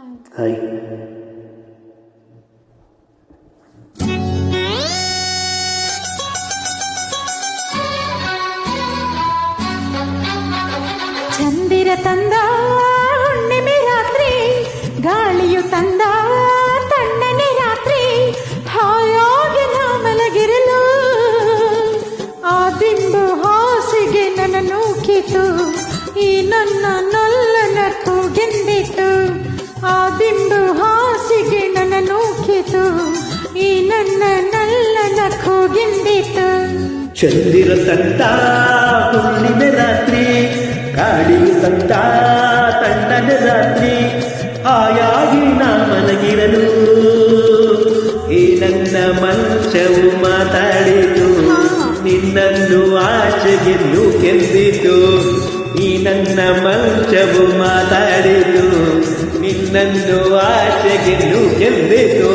Hi. ಚಂದಿರ ತಂದ ಹುಣ್ಣಿಮೆ ರಾತ್ರಿ, ಗಾಳಿಯು ತಂದ ತಣ್ಣನೆ ರಾತ್ರಿ, ಹಾಯಾಗಿ ನಾ ಮಲಗಿರಲು ಆ ದಿಂಬು ಹಾಸಿಗೆ ನನ್ನ ನೂಕಿತು, ಈ ನನ್ನ ನಲ್ಲನ ಕೂಗೆಂದಿತು. ಆ ದಿಂಬು ಹಾಸಿಗೆ ನನ್ನ ನೂಕಿತು, ಈ ನನ್ನ ನಲ್ಲನ ಕೂಗೆಂದಿತು. ಚಂದಿರ ತಂದ ಹುಣ್ಣಿಮೆ ರಾತ್ರಿ, ಗಾಳಿಯು ತಂದ ತಣ್ಣನೆ ರಾತ್ರಿ, ಹಾಯಾಗಿ ನಾ ಮಲಗಿರಲು ಈ ನನ್ನ ಮಂಚವು ಮಾತಾಡಿತು, ನಿನ್ನನ್ನು ಆಚೆಗೆ ನೂಕೆಂದಿತು. ಈ ನನ್ನ ಮಂಚವು ಮಾತಾಡಿತು, ನಿನ್ನನ್ನು ಆಚೆಗೆ ನೂಕೆಂದಿತು.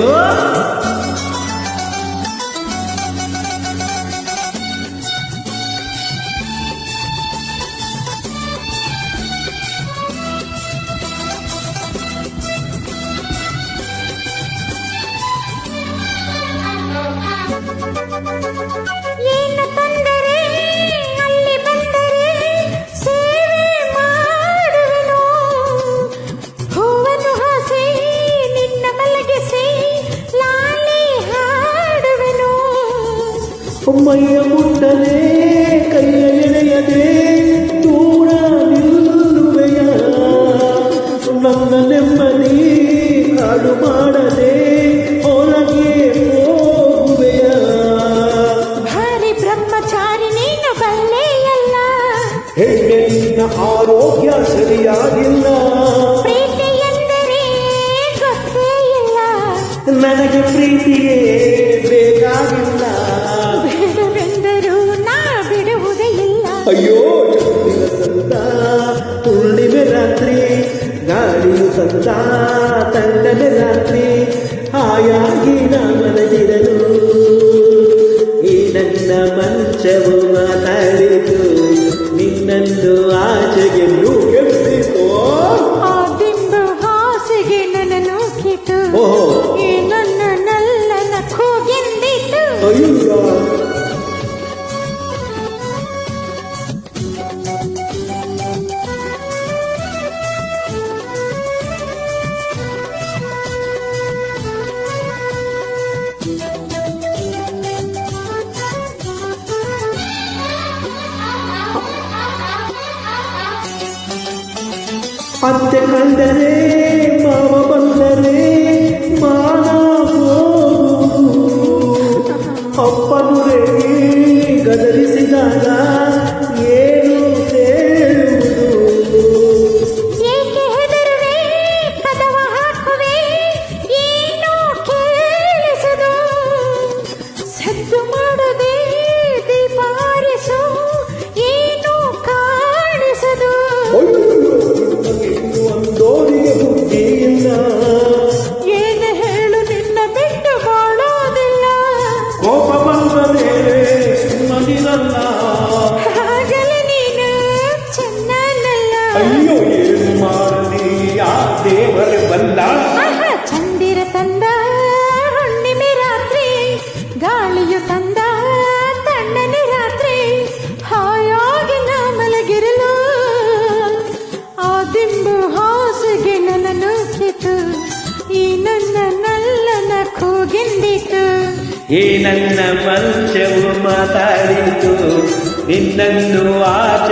ಏನು ತೊಂದರೆ ಅಲ್ಲಿ ಬಂದರೆ ಸೇವೆ ಮಾಡುವೆನು, ಹೂವನ್ನು ಹಾಸಿ ನಿನ್ನ ಮಲಗಿಸಿ ಲಾಲಿ ಹಾಡುವೆನು. ಮೈಯ ಮುಟ್ಟದೆ ಕೈಯ ಎಳೆಯದೆ ದೂರ ನಿಲ್ಲುವೆಯ, ನನ್ನ ನೆಮ್ಮದಿ ಹಾಡು ಮಾಡದೆ ಹೊರಗೆ ಹೋಗುವೆಯ. ಭಾರಿ ಬ್ರಹ್ಮಚಾರಿ ನೀನು ಬಲ್ಲೆಯಲ್ಲ, ಹೆಣ್ಣಿನ ಆರೋಗ್ಯ ಸರಿಯಾಗಿಲ್ಲ, ಪ್ರೀತಿ ಎಂದರೆ ಗೊತ್ತೇ ಇಲ್ಲ, ನನಗೆ ಪ್ರೀತಿಯೇ ಬೇಕಾಗಿಲ್ಲ. ಬಿಡುವೆಂದರೂ ನಾ ಬಿಡುವುದೇ ಇಲ್ಲ. ಅಯ್ಯೋ ಚಂದಿರ ತಂದ ಹುಣ್ಣಿಮೆ ರಾತ್ರಿ, ಗಾಳಿಯು ತಂದ ತಣ್ಣನೆ ರಾತ್ರಿ, ಹಾಯಾಗಿ ನಾ ಮಲಗಿರಲು ಈ ನನ್ನ ಮಂಚವು ಮಾತಾಡಿತು, ನಿನ್ನನ್ನು ಆಚೆಗೆ ನೂಕೆಂದಿತು. ಆ ದಿಂಬು ಹಾಸಿಗೆ ನನ್ನ ನೂಕಿತು, ಈ ನನ್ನ ನಲ್ಲನ ಕೂಗೆಂದಿತು. ಅಯ್ಯೋ ಅತ್ತೆ ಕಂಡರೆ ಮಾವ ಬಂದರೆ ಮಾನ ಹೋಗುವುದು, ಅಪ್ಪನು ರೇಗಿ ಗದರಿಸಿದಾಗ ಏನು ಹೇಳುವುದು. ಏಕೆ ಹೆದರುವೆ ಕದವ ಹಾಕುವೆ, ಏನು ಕೇಳಿಸದು, ಸದ್ದು ಮಾಡದೆ ದೀಪ ಆರಿಸು, ಏನು ಕಾಣಿಸದು. ಒಂದೋರಿಗೆ ಬುದ್ಧಿ ಇಲ್ಲ, ಏನು ಹೇಳು ನಿನ್ನ ಬಿಟ್ಟು ಬಾಳೋದಿಲ್ಲ, ಕೋಪ ಬಂದರೆ ಸುಮ್ಮನಿರಲ್ಲ. ಆಗಲೇ ನೀನು ಚೆನ್ನಲ್ಲ. ಅಯ್ಯೋ ಏನು ಮಾಡಲಿ, ಆ ದೇವರೇ ಬಂದ. ಆಹಾ, ಚಂದಿರ ತಂದ ಹುಣ್ಣಿಮೆ ರಾತ್ರಿ, ಗಾಳಿಯು ತಂದ ತಣ್ಣನೆ ರಾತ್ರಿ, ಹಾಯಾಗಿ ನಾ ಮಲಗಿರಲು ಆ ದಿಂಬು ಹಾಸಿಗೆ ನನ್ನ ನೂಕಿತು, ಈ ನನ್ನ ನಲ್ಲನ ಕೂಗೆಂದಿತು. ಈ ನನ್ನ ಮಂಚವು ಮಾತಾಡಿತು, ನಿನ್ನನ್ನು ಆಚೆ